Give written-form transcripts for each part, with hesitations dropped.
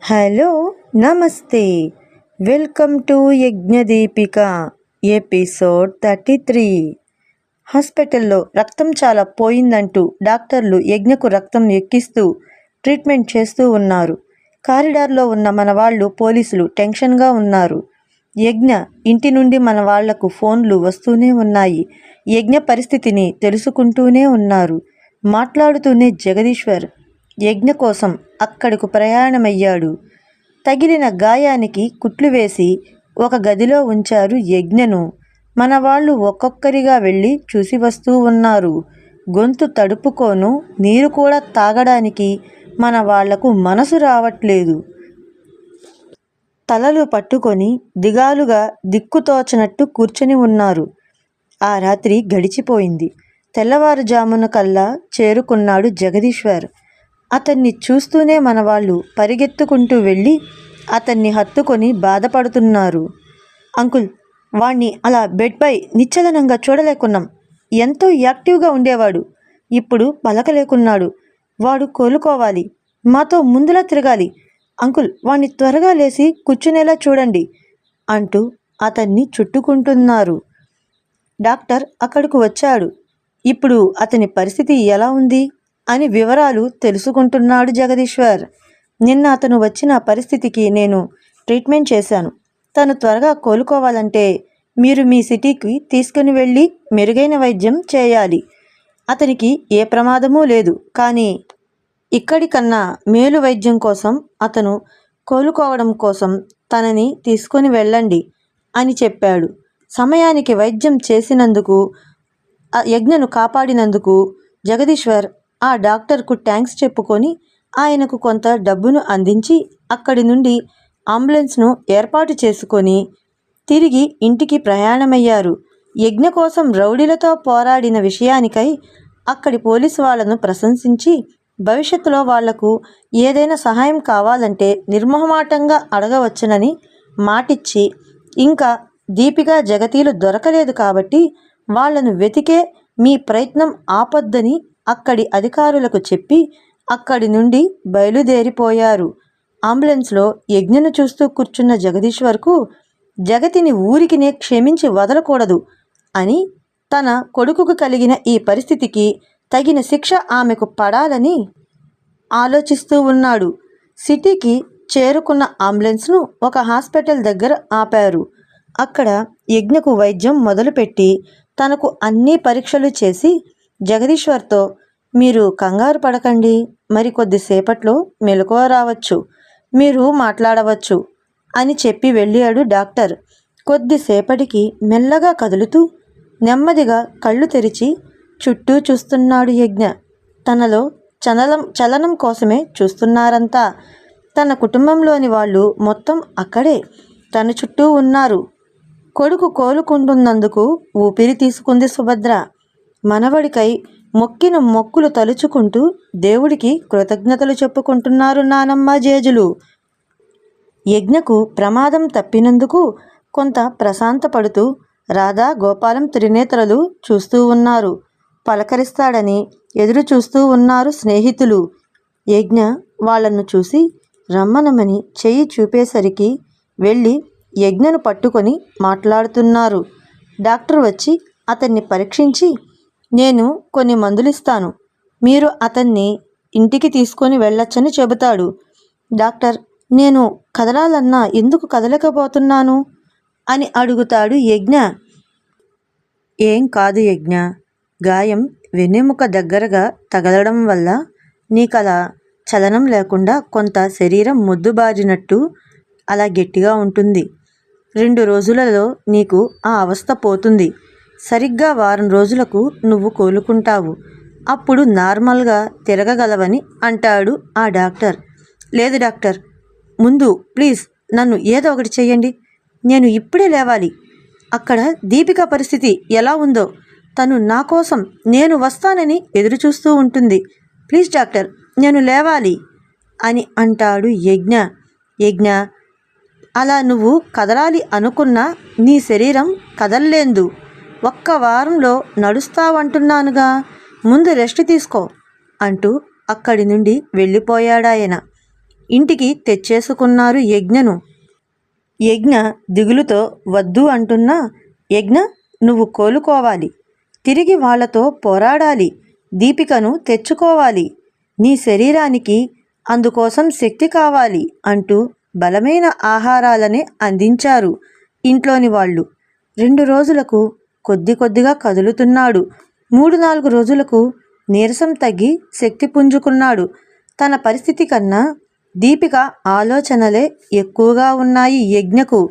Hello నమస్తే welcome to యజ్ఞదీపిక episode 33. హాస్పిటల్లో రక్తం చాలా పోయిందంటూ డాక్టర్లు యజ్ఞకు రక్తం ఎక్కిస్తూ ట్రీట్మెంట్ చేస్తూ ఉన్నారు. కారిడార్లో ఉన్న మన వాళ్ళు పోలీసులు టెన్షన్గా ఉన్నారు. యజ్ఞ ఇంటి నుండి మన వాళ్లకు ఫోన్లు వస్తూనే ఉన్నాయి. యజ్ఞ పరిస్థితిని తెలుసుకుంటూనే ఉన్నారు. మాట్లాడుతూనే జగదీశ్వర్ యజ్ఞ కోసం అక్కడకు ప్రయాణమయ్యాడు. తగిలిన గాయానికి కుట్లు వేసి ఒక గదిలో ఉంచారు యజ్ఞను. మన వాళ్ళు ఒక్కొక్కరిగా వెళ్ళి చూసి వస్తూ ఉన్నారు. గొంతు తడుపుకోను నీరు కూడా తాగడానికి మన వాళ్లకు మనసు రావట్లేదు. తలలు పట్టుకొని దిగాలుగా దిక్కుతోచనట్టు కూర్చొని ఉన్నారు. ఆ రాత్రి గడిచిపోయింది. తెల్లవారుజామున కల్లా చేరుకున్నాడు జగదీశ్వర్. అతన్ని చూస్తూనే మన వాళ్ళు పరిగెత్తుకుంటూ వెళ్ళి అతన్ని హత్తుకొని బాధపడుతున్నారు. అంకుల్, వాణ్ణి అలా బెడ్పై నిశ్చలనంగా చూడలేకున్నాం. ఎంతో యాక్టివ్గా ఉండేవాడు. ఇప్పుడు పలకలేకున్నాడు. వాడు కోలుకోవాలి. మాతో ముందులా తిరగాలి. అంకుల్, వాణ్ణి త్వరగా లేచి కూర్చునేలా చూడండి అంటూ అతన్ని చుట్టుకుంటున్నారు. డాక్టర్ అక్కడకు వచ్చాడు. ఇప్పుడు అతని పరిస్థితి ఎలా ఉంది అని వివరాలు తెలుసుకుంటున్నాడు జగదీశ్వర్. నిన్న అతను వచ్చిన పరిస్థితికి నేను ట్రీట్మెంట్ చేశాను. తను త్వరగా కోలుకోవాలంటే మీరు మీ సిటీకి తీసుకుని వెళ్ళి మెరుగైన వైద్యం చేయాలి. అతనికి ఏ ప్రమాదమూ లేదు, కానీ ఇక్కడికన్నా మేలు వైద్యం కోసం అతను కోలుకోవడం కోసం తనని తీసుకొని వెళ్ళండి అని చెప్పాడు. సమయానికి వైద్యం చేసినందుకు, యజ్ఞను కాపాడినందుకు జగదీశ్వర్ ఆ డాక్టర్కు థ్యాంక్స్ చెప్పుకొని ఆయనకు కొంత డబ్బును అందించి అక్కడి నుండి అంబులెన్స్ను ఏర్పాటు చేసుకొని తిరిగి ఇంటికి ప్రయాణమయ్యారు. యజ్ఞ కోసం రౌడీలతో పోరాడిన విషయానికై అక్కడి పోలీసు వాళ్లను ప్రశంసించి భవిష్యత్తులో వాళ్లకు ఏదైనా సహాయం కావాలంటే నిర్మోహమాటంగా అడగవచ్చునని మాటిచ్చి, ఇంకా దీపిక జగతీలు దొరకలేదు కాబట్టి వాళ్లను వెతికే మీ ప్రయత్నం ఆపొద్దని అక్కడి అధికారులకు చెప్పి అక్కడి నుండి బయలుదేరిపోయారు. అంబులెన్స్లో యజ్ఞను చూస్తూ కూర్చున్న జగదీశ్వర్కు జగతిని ఊరికినే క్షమించి వదలకూడదు అని, తన కొడుకుకు కలిగిన ఈ పరిస్థితికి తగిన శిక్ష ఆమెకు పడాలని ఆలోచిస్తూ ఉన్నాడు. సిటీకి చేరుకున్న అంబులెన్స్ను ఒక హాస్పిటల్ దగ్గర ఆపారు. అక్కడ యజ్ఞకు వైద్యం మొదలుపెట్టి తనకు అన్ని పరీక్షలు చేసి జగదీశ్వర్తో, మీరు కంగారు పడకండి, మరికొద్దిసేపట్లో మెలకువ రావచ్చు, మీరు మాట్లాడవచ్చు అని చెప్పి వెళ్ళాడు డాక్టర్. కొద్దిసేపటికి మెల్లగా కదులుతూ నెమ్మదిగా కళ్ళు తెరిచి చుట్టూ చూస్తున్నాడు యజ్ఞ. తనలో చలనం కోసమే చూస్తున్నారంతా. తన కుటుంబంలోని వాళ్ళు మొత్తం అక్కడే తన చుట్టూ ఉన్నారు. కొడుకు కోలుకుంటున్నందుకు ఊపిరి తీసుకుంది సుభద్ర. మనవడికై మొక్కిన మొక్కులు తలుచుకుంటూ దేవుడికి కృతజ్ఞతలు చెప్పుకుంటున్నారు నానమ్మ జేజులు. యజ్ఞకు ప్రమాదం తప్పినందుకు కొంత ప్రశాంతపడుతూ రాధా గోపాలం త్రినేత్రలు చూస్తూ ఉన్నారు. పలకరిస్తాడని ఎదురు చూస్తూ ఉన్నారు స్నేహితులు. యజ్ఞ వాళ్లను చూసి రమ్మనమని చెయ్యి చూపేసరికి వెళ్ళి యజ్ఞను పట్టుకొని మాట్లాడుతున్నారు. డాక్టర్ వచ్చి అతన్ని పరీక్షించి, నేను కొన్ని మందులిస్తాను, మీరు అతన్ని ఇంటికి తీసుకొని వెళ్ళొచ్చని చెబుతాడు. డాక్టర్, నేను కదలాలన్నా ఎందుకు కదలకపోతున్నాను అని అడుగుతాడు యజ్ఞ. ఏం కాదు యజ్ఞ, గాయం వెన్నెముక దగ్గరగా తగలడం వల్ల నీకలా చలనం లేకుండా కొంత శరీరం మొద్దుబారినట్టు అలా గట్టిగా ఉంటుంది. 2 రోజులలో నీకు ఆ అవస్థ పోతుంది. సరిగ్గా వారం రోజులకు నువ్వు కోలుకుంటావు. అప్పుడు నార్మల్గా తిరగగలవని అంటాడు ఆ డాక్టర్. లేదు డాక్టర్, ముందు ప్లీజ్ నన్ను ఏదో ఒకటి చెయ్యండి. నేను ఇప్పుడే లేవాలి. అక్కడ దీపిక పరిస్థితి ఎలా ఉందో, తను నా కోసం నేను వస్తానని ఎదురుచూస్తూ ఉంటుంది. ప్లీజ్ డాక్టర్, నేను లేవాలి అని అంటాడు యజ్ఞ. యజ్ఞ, అలా నువ్వు కదలాలి అనుకున్నా నీ శరీరం కదల్లేదు. 1 వారంలో నడుస్తావంటున్నానుగా, ముందు రెస్ట్ తీసుకో అంటూ అక్కడి నుండి వెళ్ళిపోయాడాయన. ఇంటికి తెచ్చేసుకున్నారు యజ్ఞను. యజ్ఞ దిగులుతో వద్దు అంటున్నా, యజ్ఞ నువ్వు కోలుకోవాలి, తిరిగి వాళ్లతో పోరాడాలి, దీపికను తెచ్చుకోవాలి, నీ శరీరానికి అందుకోసం శక్తి కావాలి అంటూ బలమైన ఆహారాలనే అందించారు ఇంట్లోని వాళ్ళు. 2 రోజులకు కొద్ది కొద్దిగా కదులుతున్నాడు. 3-4 రోజులకు నీరసం తగ్గి శక్తి పుంజుకున్నాడు. తన పరిస్థితి కన్నా దీపిక ఆలోచనలే ఎక్కువగా ఉన్నాయి యజ్ఞకు.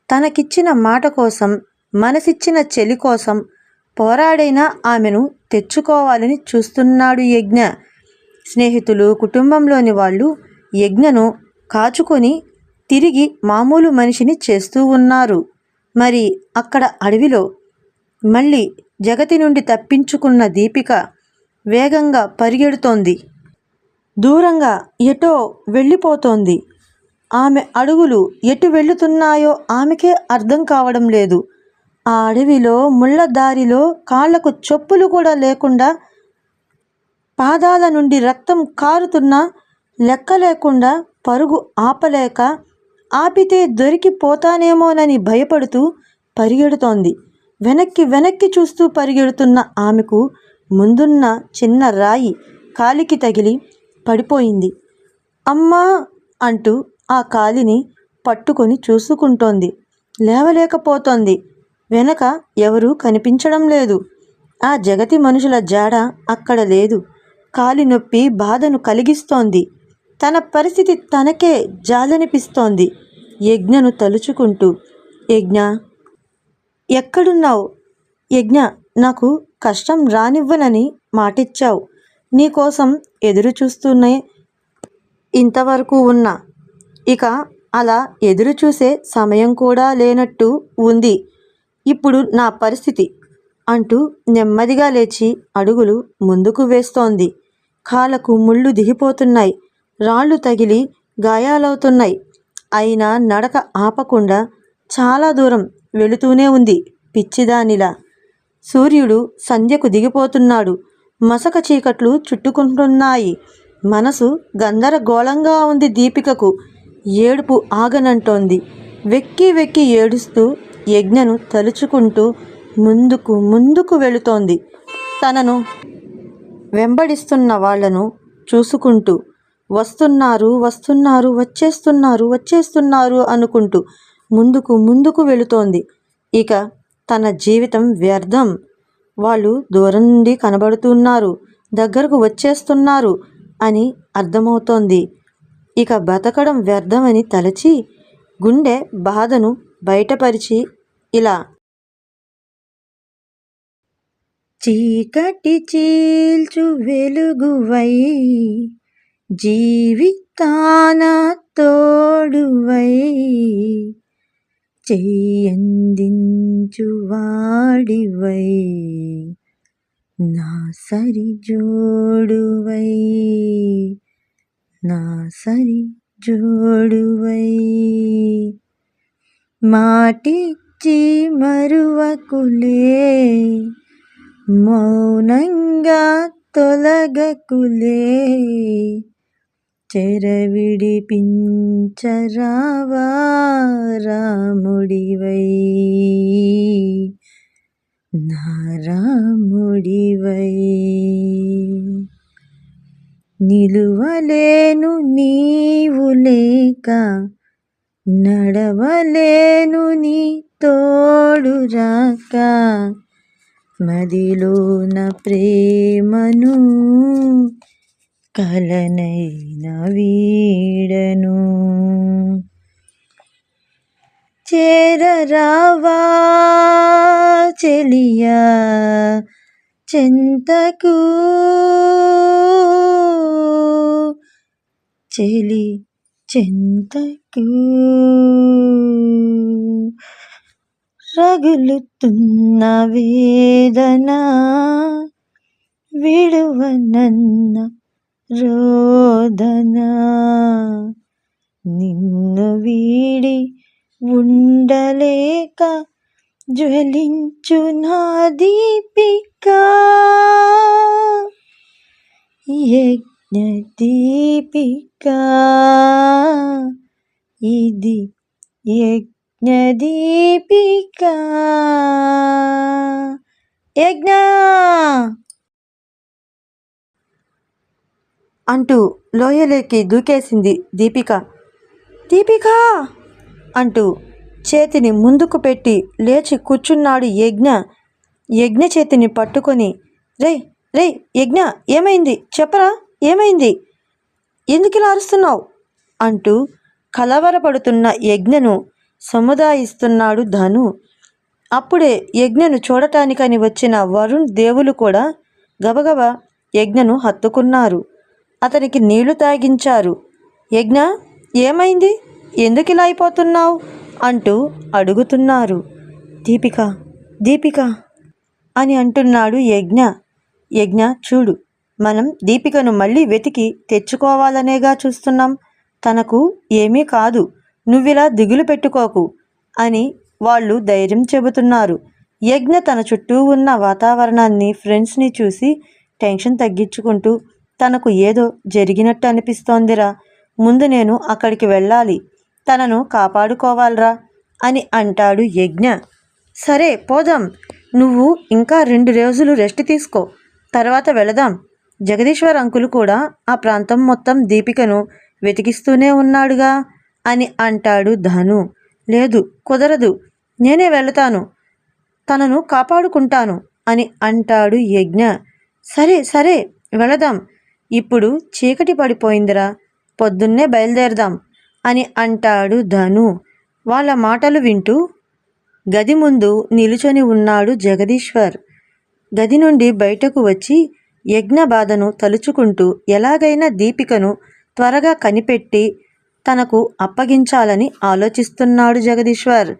తనకిచ్చిన మాట కోసం, మనసిచ్చిన చెలి కోసం పోరాడైనా ఆమెను తెచ్చుకోవాలని చూస్తున్నాడు యజ్ఞ. స్నేహితులు, కుటుంబంలోని వాళ్ళు యజ్ఞను కాచుకొని తిరిగి మామూలు మనిషిని చేస్తూ ఉన్నారు. మరి అక్కడ అడవిలో మళ్ళీ జగతి నుండి తప్పించుకున్న దీపిక వేగంగా పరిగెడుతోంది. దూరంగా ఎటో వెళ్ళిపోతోంది. ఆమె అడుగులు ఎటు వెళుతున్నాయో ఆమెకే అర్థం కావడం లేదు. ఆ అడవిలో ముళ్ళ దారిలో కాళ్లకు చెప్పులు కూడా లేకుండా, పాదాల నుండి రక్తం కారుతున్నా లెక్క లేకుండా పరుగు ఆపలేక, ఆపితే దొరికిపోతానేమోనని భయపడుతూ పరిగెడుతోంది. వెనక్కి వెనక్కి చూస్తూ పరిగెడుతున్న ఆమెకు ముందున్న చిన్న రాయి కాలికి తగిలి పడిపోయింది. అమ్మా అంటూ ఆ కాలిని పట్టుకొని చూసుకుంటోంది. లేవలేకపోతోంది. వెనక ఎవరూ కనిపించడం లేదు. ఆ జగతి మనుషుల జాడ అక్కడ లేదు. కాలి నొప్పి బాధను కలిగిస్తోంది. తన పరిస్థితి తనకే జాలనిపిస్తోంది. యజ్ఞను తలుచుకుంటూ, యజ్ఞ ఎక్కడున్నావు? యజ్ఞ, నాకు కష్టం రానివ్వనని మాటిచ్చావు. నీకోసం ఎదురు చూస్తూనే ఇంతవరకు ఉన్నా. ఇక అలా ఎదురు చూసే సమయం కూడా లేనట్టు ఉంది ఇప్పుడు నా పరిస్థితి అంటూ నెమ్మదిగా లేచి అడుగులు ముందుకు వేస్తోంది. కాళ్ళకు ముళ్ళు దిగిపోతున్నాయి. రాళ్ళు తగిలి గాయాలవుతున్నాయి. అయినా నడక ఆపకుండా చాలా దూరం వెళుతూనే ఉంది పిచ్చిదానిలా. సూర్యుడు సంధ్యకు దిగిపోతున్నాడు. మసక చీకట్లు చుట్టుకుంటున్నాయి. మనసు గందరగోళంగా ఉంది దీపికకు. ఏడుపు ఆగనంటోంది. వెక్కి వెక్కి ఏడుస్తూ యజ్ఞను తలుచుకుంటూ ముందుకు ముందుకు వెళుతోంది. తనను వెంబడిస్తున్న వాళ్లను చూసుకుంటూ వస్తున్నారు వస్తున్నారు వచ్చేస్తున్నారు వచ్చేస్తున్నారు అనుకుంటూ ముందుకు ముందుకు వెళుతోంది. ఇక తన జీవితం వ్యర్థం. వాళ్ళు దూరం నుండి కనబడుతున్నారు, దగ్గరకు వచ్చేస్తున్నారు అని అర్థమవుతోంది. ఇక బతకడం వ్యర్థమని తలచి గుండె బాధను బయటపరిచి ఇలా, చీకటి చీల్చు వెలుగువై, జీవితాన తోడువై, చెయ్యందించు వాడివై, నా సరి జోడువై, నా సరి జోడువై, మాటిచ్చి మరువకులే, మౌనంగా తొలగకులే, చెరవిడిపించరావా రాముడివై, నా రాముడివై. నిలువలేను నీవు లేక, నడవలేను నీ తోడు రాక, మదిలోన ప్రేమను కలనైన వీడను, చేరరావా చెలియా చెంతకు, చెలి చెంతకు, రగులుతున్న వేదన విడువనన్న రోదన, నిన్ను వీడి ఉండలేక జ్వలించు నా దీపిక, యజ్ఞ యజ్ఞదీపికా ఇది యజ్ఞదీపికా యజ్ఞ అంటూ లోయలోకి దూకేసింది దీపిక. దీపిక అంటూ చేతిని ముందుకు పెట్టి లేచి కూర్చున్నాడు యజ్ఞ. యజ్ఞ చేతిని పట్టుకొని, రేయ్ రేయ్ యజ్ఞ, ఏమైంది చెప్పరా, ఏమైంది, ఎందుకిలా అరుస్తున్నావు అంటూ కలవరపడుతున్న యజ్ఞను సముదాయిస్తున్నాడు ధను. అప్పుడే యజ్ఞను చూడటానికని వచ్చిన వరుణ్ దేవులు కూడా గబగబా యజ్ఞను హత్తుకున్నారు. అతనికి నీళ్లు తాగించారు. యజ్ఞ, ఏమైంది, ఎందుకిలా అయిపోతున్నావు అంటూ అడుగుతున్నారు. దీపిక దీపిక అని అంటున్నాడు యజ్ఞ. యజ్ఞ, చూడు, మనం దీపికను మళ్ళీ వెతికి తెచ్చుకోవాలనేగా చూస్తున్నాం. తనకు ఏమీ కాదు, నువ్విలా దిగులు పెట్టుకోకు అని వాళ్ళు ధైర్యం చెబుతున్నారు. యజ్ఞ తన చుట్టూ ఉన్న వాతావరణాన్ని, ఫ్రెండ్స్ని చూసి టెన్షన్ తగ్గించుకుంటూ, తనకు ఏదో జరిగినట్టు అనిపిస్తోందిరా, ముందు నేను అక్కడికి వెళ్ళాలి, తనను కాపాడుకోవాలరా అని అంటాడు యజ్ఞ. సరే పోదాం, నువ్వు ఇంకా 2 రోజులు రెస్ట్ తీసుకో, తర్వాత వెళదాం. జగదీశ్వర్ అంకుల్ కూడా ఆ ప్రాంతం మొత్తం దీపికను వెతికిస్తూనే ఉన్నాడుగా అని అంటాడు ధను. లేదు, కుదరదు, నేనే వెళతాను, తనను కాపాడుకుంటాను అని అంటాడు యజ్ఞ. సరే సరే వెళదాం, ఇప్పుడు చీకటి పడిపోయిందిరా, పొద్దున్నే బయలుదేరదాం అని అంటాడు ధను. వాళ్ళ మాటలు వింటూ గది ముందు నిలుచొని ఉన్నాడు జగదీశ్వర్. గది నుండి బయటకు వచ్చి యజ్ఞ బాధను తలుచుకుంటూ ఎలాగైనా దీపికను త్వరగా కనిపెట్టి తనకు అప్పగించాలని ఆలోచిస్తున్నాడు జగదీశ్వర్.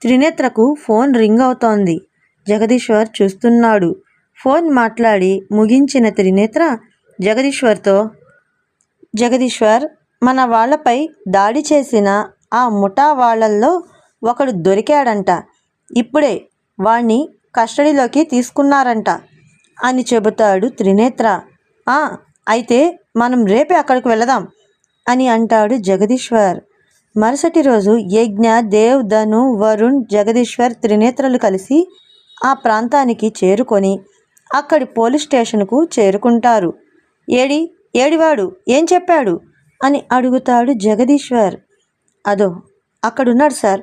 త్రినేత్రకు ఫోన్ రింగ్ అవుతోంది. జగదీశ్వర్ చూస్తున్నాడు. ఫోన్ మాట్లాడి ముగించిన త్రినేత్ర జగదీశ్వర్తో, జగదీశ్వర్, మన వాళ్లపై దాడి చేసిన ఆ ముఠా వాళ్ళల్లో ఒకడు దొరికాడంట, ఇప్పుడే వాణ్ణి కస్టడీలోకి తీసుకున్నారంట అని చెబుతాడు త్రినేత్ర. అయితే మనం రేపే అక్కడికి వెళదాం అని అంటాడు జగదీశ్వర్. మరుసటి రోజు యజ్ఞ, దేవ్, ధను, వరుణ్, జగదీశ్వర్, త్రినేత్రలు కలిసి ఆ ప్రాంతానికి చేరుకొని అక్కడి పోలీస్ స్టేషన్కు చేరుకుంటారు. ఏడివాడు ఏం చెప్పాడు అని అడుగుతాడు జగదీశ్వర్. అదో అక్కడున్నాడు సార్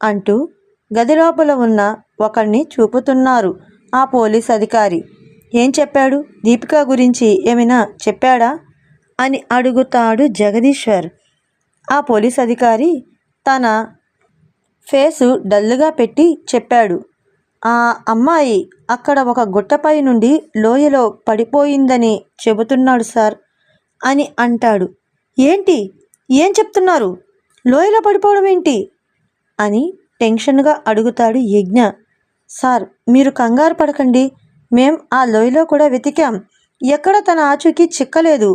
అంటూ గది లోపల ఉన్న ఒకరిని చూపుతున్నారు ఆ పోలీస్ అధికారి. ఏం చెప్పాడు, దీపిక గురించి ఏమైనా చెప్పాడా అని అడుగుతాడు జగదీశ్వర్. ఆ పోలీస్ అధికారి తన ఫేసు డల్లుగా పెట్టి చెప్పాడు. ఆ అమ్మాయి అక్కడ ఒక గుట్టపై నుండి లోయలో పడిపోయిందని చెబుతున్నాడు సార్ అని అంటాడు. ఏంటి, ఏం చెప్తున్నారు, లోయలో పడిపోవడం ఏంటి అని టెన్షన్గా అడుగుతాడు యజ్ఞ. సార్, మీరు కంగారు పడకండి, మేం ఆ లోయలో కూడా వెతికాం, ఎక్కడ తన ఆచూకీ చిక్కలేదు,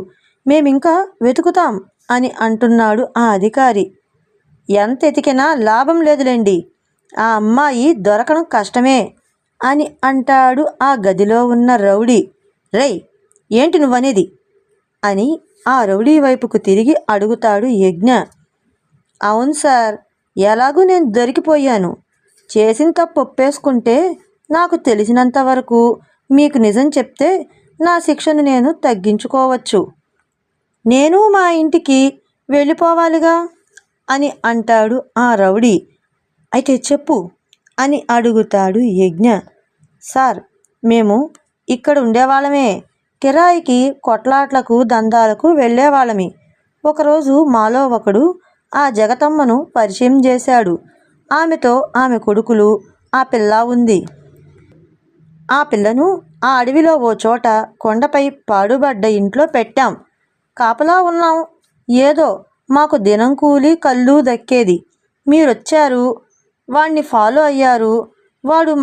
మేమింకా వెతుకుతాం అని అంటున్నాడు ఆ అధికారి. ఎంత ఎతికినా లాభం లేదులేండి, ఆ అమ్మాయి దొరకడం కష్టమే అని అంటాడు ఆ గదిలో ఉన్న రౌడీ. రేయ్, ఏంటి నువ్వనేది అని ఆ రౌడీ వైపుకు తిరిగి అడుగుతాడు యజ్ఞ. అవును సార్, ఎలాగూ నేను దొరికిపోయాను, చేసిన తప్పు ఒప్పేసుకుంటే, నాకు తెలిసినంత వరకు మీకు నిజం చెప్తే నా శిక్షను నేను తగ్గించుకోవచ్చు, నేను మా ఇంటికి వెళ్ళిపోవాలిగా అని అంటాడు ఆ రౌడీ. అయితే చెప్పు అని అడుగుతాడు యజ్ఞ. సార్, మేము ఇక్కడ ఉండేవాళ్ళమే, కిరాయికి కొట్లాట్లకు దందాలకు వెళ్ళేవాళ్ళమి. ఒకరోజు మాలో ఒకడు ఆ జగతమ్మను పరిచయం చేశాడు. ఆమెతో ఆమె కొడుకులు, ఆ పిల్ల ఉంది. ఆ పిల్లను ఆ అడవిలో ఓ చోట కొండపై పాడుబడ్డ ఇంట్లో పెట్టాం, కాపలా ఉన్నాం. ఏదో మాకు దినం కూలి కళ్ళు దక్కేది. మీరొచ్చారు, వాణ్ణి ఫాలో అయ్యారు, వాడు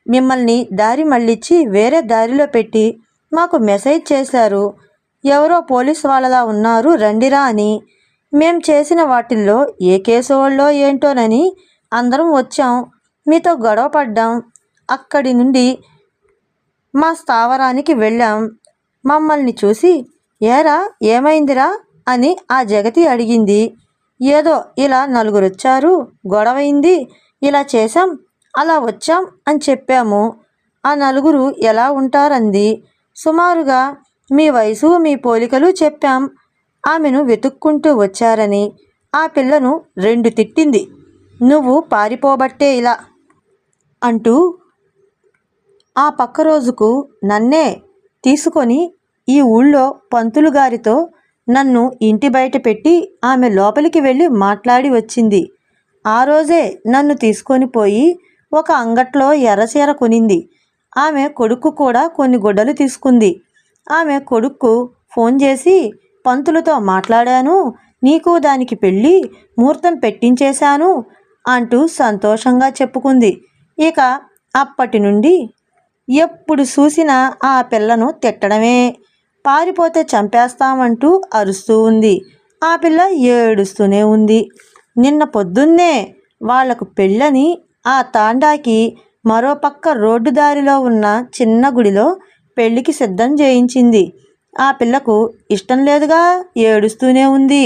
మిమ్మల్ని దారి మళ్ళించి వేరే దారిలో పెట్టి మాకు మెసేజ్ చేశారు, ఎవరో పోలీస్ వాళ్ళలా ఉన్నారు రండిరా అని. మేం చేసిన వాటిల్లో ఏ కేసు వాళ్ళో ఏంటోనని అందరం వచ్చాం, మీతో గొడవ పడ్డాం, అక్కడి నుండి మా స్థావరానికి వెళ్ళాం. మమ్మల్ని చూసి ఏరా ఏమైందిరా అని ఆ జగతి అడిగింది. ఏదో ఇలా నలుగురొచ్చారు, గొడవైంది, ఇలా చేశాం, అలా వచ్చాం అని చెప్పాము. ఆ నలుగురు ఎలా ఉంటారంది. సుమారుగా మీ వయసు మీ పోలికలు చెప్పాం. ఆమెను వెతుక్కుంటూ వచ్చారని ఆ పిల్లను 2 తిట్టింది. నువ్వు పారిపోబట్టే ఇలా అంటూ ఆ పక్క రోజుకు నన్నే తీసుకొని ఈ ఊళ్ళో పంతులు గారితో నన్ను ఇంటి బయట పెట్టి ఆమె లోపలికి వెళ్ళి మాట్లాడి వచ్చింది. ఆ రోజే నన్ను తీసుకొని పోయి ఒక అంగట్లో ఎర్రచీర కొనింది. ఆమె కొడుకు కూడా కొన్ని గుడ్డలు తీసుకుంది. ఆమె కొడుక్కు ఫోన్ చేసి పంతులతో మాట్లాడాను, నీకు దానికి పెళ్ళి ముహూర్తం పెట్టించేశాను అంటూ సంతోషంగా చెప్పుకుంది. ఇక అప్పటి నుండి ఎప్పుడు చూసినా ఆ పిల్లను తిట్టడమే. పారిపోతే చంపేస్తామంటూ అరుస్తూ ఉంది. ఆ పిల్ల ఏడుస్తూనే ఉంది. నిన్న పొద్దున్నే వాళ్లకు పెళ్ళని ఆ తాండాకి మరోపక్క రోడ్డు దారిలో ఉన్న చిన్న గుడిలో పెళ్లికి సిద్ధం చేయించింది. ఆ పిల్లకు ఇష్టం లేదుగా, ఏడుస్తూనే ఉంది.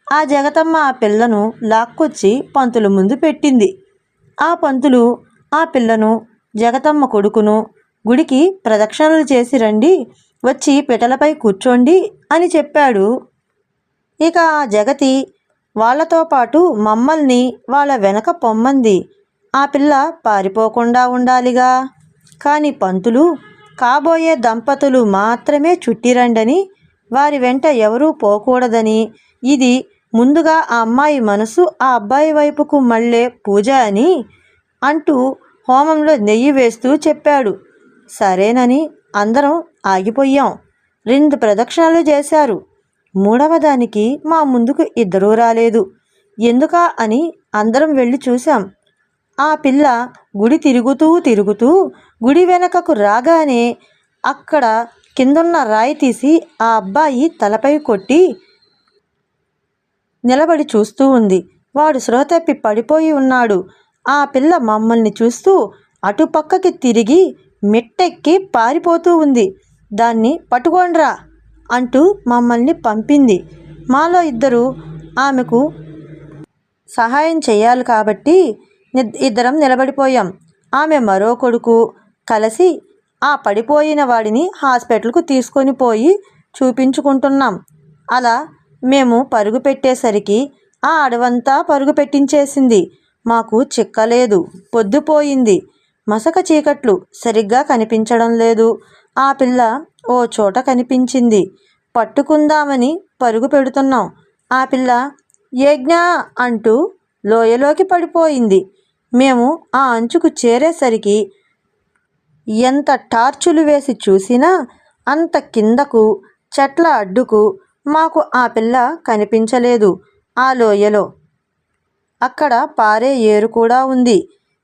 ఆ జగతమ్మ ఆ పిల్లను లాక్కొచ్చి పంతులు ముందు పెట్టింది. ఆ పంతులు ఆ పిల్లను, జగతమ్మ కొడుకును గుడికి ప్రదక్షిణలు చేసి రండి, వచ్చి పిటలపై కూర్చోండి అని చెప్పాడు. ఇక ఆ జగతి వాళ్లతో పాటు మమ్మల్ని వాళ్ళ వెనక పొమ్మంది. ఆ పిల్ల పారిపోకుండా ఉండాలిగా. కాని పంతులు కాబోయే దంపతులు మాత్రమే చుట్టిరండని, వారి వెంట ఎవరూ పోకూడదని, ఇది ముందుగా ఆ అమ్మాయి మనసు ఆ అబ్బాయి వైపుకు మళ్ళే పూజ అని అంటూ హోమంలో నెయ్యి వేస్తూ చెప్పాడు. సరేనని అందరం ఆగిపోయాం. 2 ప్రదక్షిణలు చేశారు. 3వ దానికి మా ముందుకు ఇద్దరూ రాలేదు. ఎందుకా అని అందరం వెళ్ళి చూశాం. ఆ పిల్ల గుడి తిరుగుతూ గుడి వెనకకు రాగానే అక్కడ కిందున్న రాయి తీసి ఆ అబ్బాయి తలపై కొట్టి నిలబడి చూస్తూ ఉంది. వాడు స్పృహ తప్పి పడిపోయి ఉన్నాడు. ఆ పిల్ల మమ్మల్ని చూస్తూ అటుపక్కకి తిరిగి మెట్టెక్కి పారిపోతూ ఉంది. దాన్ని పట్టుకోండ్రా అంటూ మమ్మల్ని పంపింది. మాలో ఇద్దరు ఆమెకు సహాయం చేయాలి కాబట్టి ఇద్దరం నిలబడిపోయాం. ఆమె మరో కొడుకు కలిసి ఆ పడిపోయిన వాడిని హాస్పిటల్కు తీసుకొని పోయి చూపించుకుంటున్నాం. అలా మేము పరుగు పెట్టేసరికి ఆ అడవంతా పరుగు పెట్టించేసింది. మాకు చిక్కలేదు. పొద్దుపోయింది. మసక చీకట్లు సరిగ్గా కనిపించడం లేదు. ఆ పిల్ల ఓ చోట కనిపించింది. పట్టుకుందామని పరుగు పెడుతున్నాం. ఆ పిల్ల యజ్ఞ అంటూ లోయలోకి పడిపోయింది. మేము ఆ అంచుకు చేరేసరికి ఎంత టార్చులు వేసి చూసినా అంత కిందకు చెట్ల అడ్డుకు మాకు ఆ పిల్ల కనిపించలేదు. ఆ లోయలో అక్కడ పారే ఏరు కూడా ఉంది.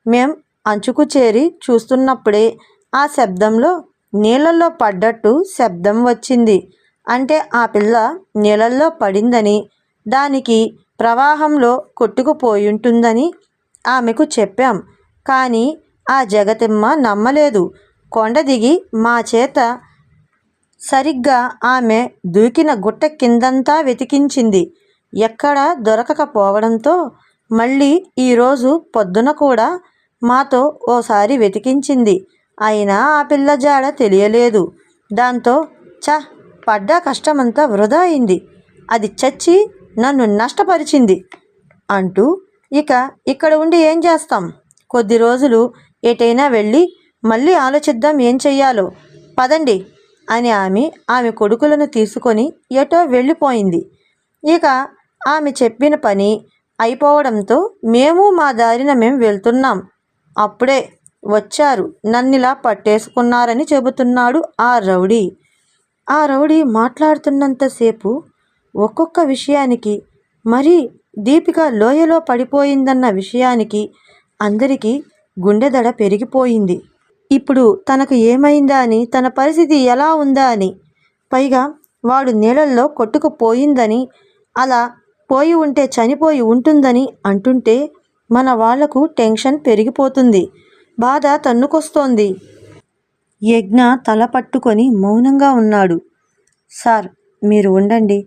మేం అంచుకు చేరి చూస్తున్నప్పుడే ఆ శబ్దంలో నీళ్ళల్లో పడ్డట్టు శబ్దం వచ్చింది. అంటే ఆ పిల్ల నీళ్ళల్లో పడిందని, దానికి ప్రవాహంలో కొట్టుకుపోయుంటుందని ఆమెకు చెప్పాం. కానీ ఆ జగతిమ్మ నమ్మలేదు. కొండ దిగి మా చేత సరిగ్గా ఆమె దూకిన గుట్ట కిందంతా వెతికించింది. ఎక్కడా దొరకకపోవడంతో మళ్ళీ ఈరోజు పొద్దున కూడా మాతో ఓసారి వెతికించింది. అయినా ఆ పిల్ల జాడ తెలియలేదు. దాంతో పడ్డ కష్టమంతా వృధా అయింది. అది చచ్చి నన్ను నష్టపరిచింది అంటూ ఇక్కడ ఉండి ఏం చేస్తాం? కొద్ది రోజులు ఎటైనా వెళ్ళి మళ్ళీ ఆలోచిద్దాం ఏం చెయ్యాలో. పదండి అని ఆమె కొడుకులను తీసుకొని ఎటో వెళ్ళిపోయింది. ఇక ఆమె చెప్పిన పని అయిపోవడంతో మేము మా దారిన మేము వెళ్తున్నాం. అప్పుడే వచ్చారు, నన్నిలా పట్టేసుకున్నారని చెబుతున్నాడు ఆ రౌడీ. ఆ రౌడీ మాట్లాడుతున్నంతసేపు ఒక్కొక్క విషయానికి, మరీ దీపిక లోయలో పడిపోయిందన్న విషయానికి అందరికీ గుండెదడ పెరిగిపోయింది. ఇప్పుడు తనకు ఏమైందా అని, తన పరిస్థితి ఎలా ఉందా అని, పైగా వాడు నీళ్ళల్లో కొట్టుకుపోయిందని, అలా పోయి ఉంటే చనిపోయి ఉంటుందని అంటుంటే మన వాళ్లకు టెన్షన్ పెరిగిపోతుంది. బాధ తన్నుకొస్తోంది. యజ్ఞ తల పట్టుకొని మౌనంగా ఉన్నాడు. సార్, మీరు ఉండండి,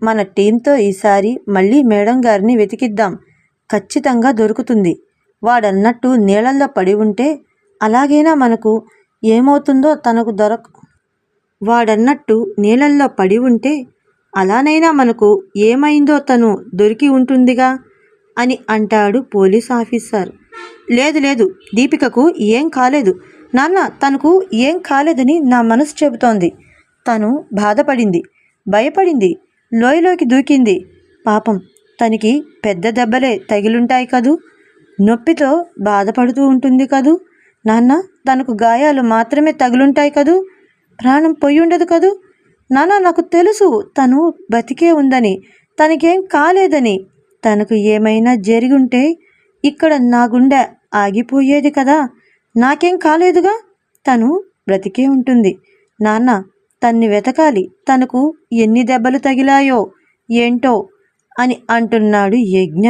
మన టీంతో ఈసారి మళ్ళీ మేడం గారిని వెతికిద్దాం, ఖచ్చితంగా దొరుకుతుంది. వాడన్నట్టు నీళ్ళల్లో పడి ఉంటే అలాగైనా మనకు ఏమవుతుందో తనకు వాడన్నట్టు నీళ్ళల్లో పడి ఉంటే అలానైనా మనకు ఏమైందో తను దొరికి ఉంటుందిగా అని అంటాడు పోలీస్ ఆఫీసర్. లేదు లేదు, దీపికకు ఏం కాలేదు నాన్న, తనకు ఏం కాలేదని నా మనసు చెబుతోంది. తను బాధపడింది, భయపడింది, లోయలోకి దూకింది. పాపం తనకి పెద్ద దెబ్బలే తగిలుంటాయి కదూ, నొప్పితో బాధపడుతూ ఉంటుంది కదూ నాన్న. తనకు గాయాలు మాత్రమే తగులుంటాయి కదూ, ప్రాణం పోయి ఉండదు కదూ నాన్న. నాకు తెలుసు తను బతికే ఉందని, తనకేం కాలేదని. తనకు ఏమైనా జరిగి ఉంటే ఇక్కడ నా గుండె ఆగిపోయేది కదా. నాకేం కాలేదుగా, తను బ్రతికే ఉంటుంది నాన్న. తన్ని వెతకాలి, తనకు ఎన్ని దెబ్బలు తగిలాయో ఏంటో అని అంటున్నాడు యజ్ఞ.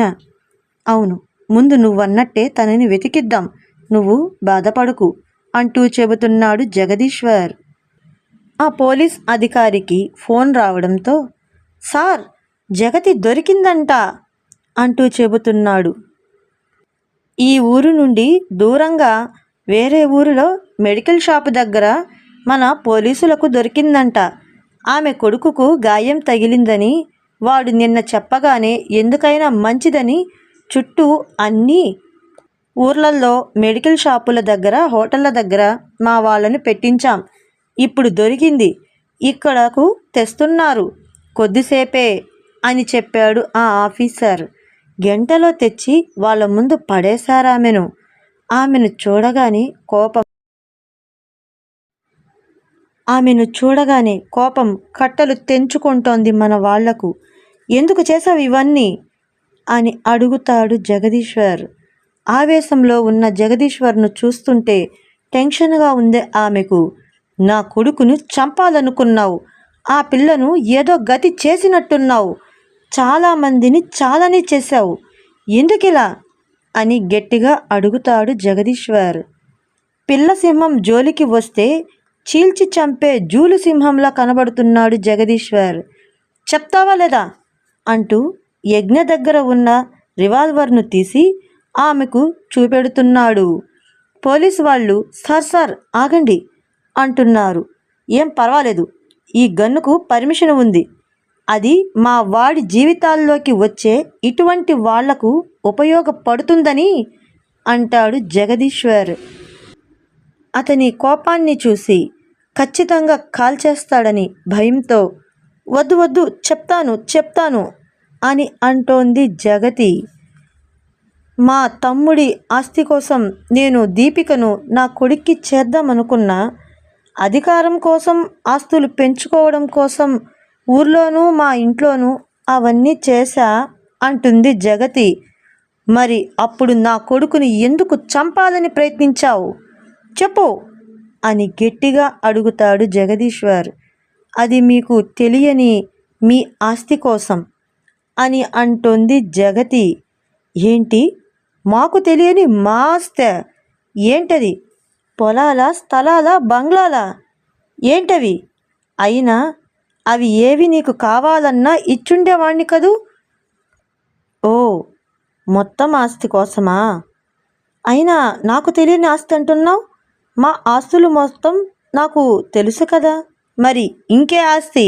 అవును, ముందు నువ్వన్నట్టే తనని వెతికిద్దాం, నువ్వు బాధపడకు అంటూ చెబుతున్నాడు జగదీశ్వర్. ఆ పోలీస్ అధికారికి ఫోన్ రావడంతో, సార్ జగతి దొరికిందంట అంటూ చెబుతున్నాడు. ఈ ఊరు నుండి దూరంగా వేరే ఊరిలో మెడికల్ షాపు దగ్గర మన పోలీసులకు దొరికిందంట. ఆమె కొడుకుకు గాయం తగిలిందని వాడు నిన్న చెప్పగానే ఎందుకైనా మంచిదని చుట్టూ అన్ని ఊర్లల్లో మెడికల్ షాపుల దగ్గర, హోటళ్ళ దగ్గర మా వాళ్ళను పెట్టించాం. ఇప్పుడు దొరికింది, ఇక్కడకు తెస్తున్నారు కొద్దిసేపే అని చెప్పాడు ఆ ఆఫీసర్. గంటలో తెచ్చి వాళ్ళ ముందు పడేశారామెను. ఆమెను చూడగానే కోపం కట్టలు తెంచుకుంటోంది మన వాళ్లకు. ఎందుకు చేసావు ఇవన్నీ అని అడుగుతాడు జగదీశ్వర్. ఆవేశంలో ఉన్న జగదీశ్వర్ను చూస్తుంటే టెన్షన్గా ఉంది ఆమెకు. నా కొడుకును చంపాలనుకున్నావు, ఆ పిల్లను ఏదో గతి చేసినట్టున్నావు, చాలామందిని చాలానే చేశావు, ఎందుకిలా అని గట్టిగా అడుగుతాడు జగదీశ్వర్. పిల్ల సింహం జోలికి వస్తే చీల్చి చంపే జూలు సింహంలా కనబడుతున్నాడు జగదీశ్వర్. చెప్తావా లేదా అంటూ యజ్ఞ దగ్గర ఉన్న రివాల్వర్ను తీసి ఆమెకు చూపెడుతున్నాడు. పోలీసు వాళ్ళు సార్ ఆగండి అంటున్నారు. ఏం పర్వాలేదు, ఈ గన్నుకు పర్మిషన్ ఉంది, అది మా వాడి జీవితాల్లోకి వచ్చే ఇటువంటి వాళ్లకు ఉపయోగపడుతుందని అంటాడు జగదీశ్వర్. అతని కోపాన్ని చూసి ఖచ్చితంగా కాల్చేస్తాడని భయంతో వద్దు చెప్తాను అని అంటోంది జగతి. మా తమ్ముడి ఆస్తి కోసం నేను దీపికను నా కొడుక్కి చేద్దామనుకున్నా, అధికారం కోసం, ఆస్తులు పెంచుకోవడం కోసం ఊర్లోనూ మా ఇంట్లోనూ అవన్నీ చేశా అంటుంది జగతి. మరి అప్పుడు నా కొడుకుని ఎందుకు చంపాలని ప్రయత్నించావు చెప్పు అని గట్టిగా అడుగుతాడు జగదీశ్వర్. అది మీకు తెలియని మీ ఆస్తి కోసం అని అంటోంది జగతి. ఏంటి, మాకు తెలియని మా ఆస్తి ఏంటది? పొలాల, స్థలాల, బంగ్లాల ఏంటవి? అయినా అవి ఏవి నీకు కావాలన్నా ఇచ్చుండేవాణ్ణి కదూ. ఓ, మొత్తం ఆస్తి కోసమా? అయినా నాకు తెలియని ఆస్తి అంటున్నావు. మా ఆస్తులు మొత్తం నాకు తెలుసు కదా, మరి ఇంకే ఆస్తి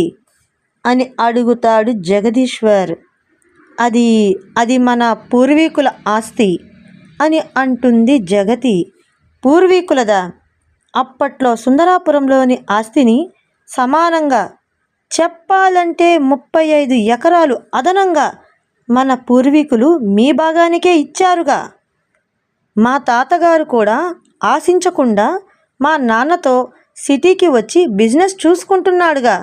అని అడుగుతాడు జగదీశ్వర్. అది మన పూర్వీకుల ఆస్తి అని అంటుంది జగతి. పూర్వీకులదా? అప్పట్లో సుందరాపురంలోని ఆస్తిని సమానంగా చెప్పాలంటే 35 ఎకరాలు అదనంగా మన పూర్వీకులు మీ భాగానికే ఇచ్చారుగా. మా తాతగారు కూడా ఆశించకుండా మా నాన్నతో సిటీకి వచ్చి బిజినెస్ చూసుకుంటున్నాడుగా.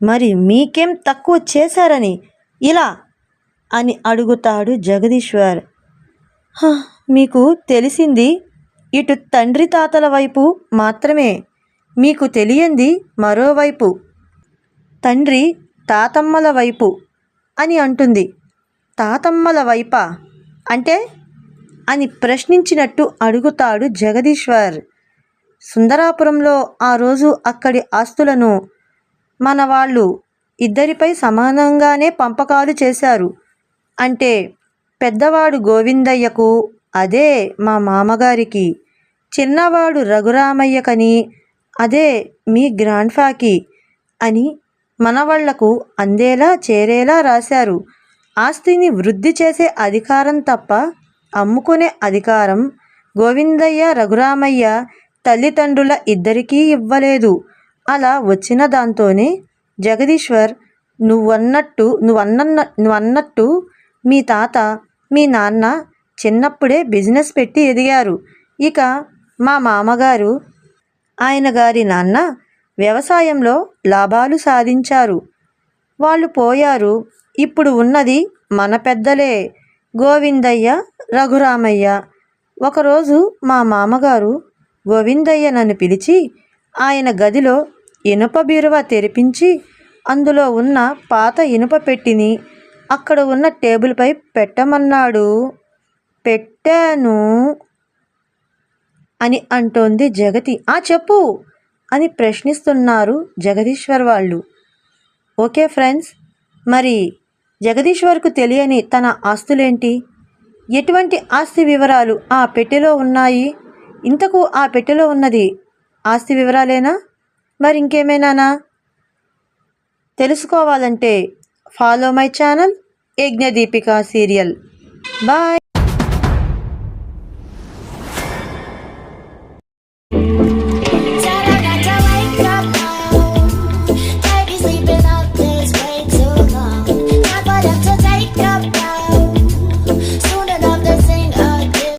మరి మీకేం తక్కువ చేశారని ఇలా అని అడుగుతాడు జగదీశ్వర్. మీకు తెలిసింది ఇటు తండ్రి తాతల వైపు మాత్రమే, మీకు తెలియంది మరోవైపు తండ్రి తాతమ్మల వైపు అని అంటుంది. తాతమ్మల వైపా అంటే అని ప్రశ్నించినట్టు అడుగుతాడు జగదీశ్వర్. సుందరాపురంలో ఆ రోజు అక్కడి ఆస్తులను మన వాళ్ళు ఇద్దరిపై సమానంగానే పంపకాలు చేశారు. అంటే పెద్దవాడు గోవిందయ్యకు, అదే మా మామగారికి, చిన్నవాడు రఘురామయ్యకని, అదే మీ గ్రాండ్ఫాకి అని మనవళ్లకు అందేలా చేరేలా రాశారు. ఆస్తిని వృద్ధి చేసే అధికారం తప్ప అమ్ముకునే అధికారం గోవిందయ్య రఘురామయ్య తల్లిదండ్రుల ఇద్దరికీ ఇవ్వలేదు. అలా వచ్చిన దాంతోనే జగదీశ్వర్ నువ్వన్నట్టు మీ తాత మీ నాన్న చిన్నప్పుడే బిజినెస్ పెట్టి ఎదిగారు. ఇక మా మామగారు ఆయన గారి నాన్న వ్యవసాయంలో లాభాలు సాధించారు. వాళ్ళు పోయారు. ఇప్పుడు ఉన్నది మన పెద్దలే, గోవిందయ్య రఘురామయ్య. ఒకరోజు మా మామగారు గోవిందయ్య నన్ను పిలిచి ఆయన గదిలో ఇనుప బీరువా తెరిపించి అందులో ఉన్న పాత ఇనుప పెట్టిని అక్కడ ఉన్న టేబుల్పై పెట్టమన్నాడు. పెట్టాను అని అంటోంది జగతి. చెప్పు అని ప్రశ్నిస్తున్నారు జగదీశ్వర్ వాళ్ళు. ఓకే ఫ్రెండ్స్, మరి జగదీశ్వర్కు తెలియని తన ఆస్తులేంటి, ఎటువంటి ఆస్తి వివరాలు ఆ పెట్టెలో ఉన్నాయి? ఇంతకు ఆ పెట్టెలో ఉన్నది ఆస్తి వివరాలేనా, మరి ఇంకేమైనానా? తెలుసుకోవాలంటే follow my channel Yagnadeepika serial. Bye.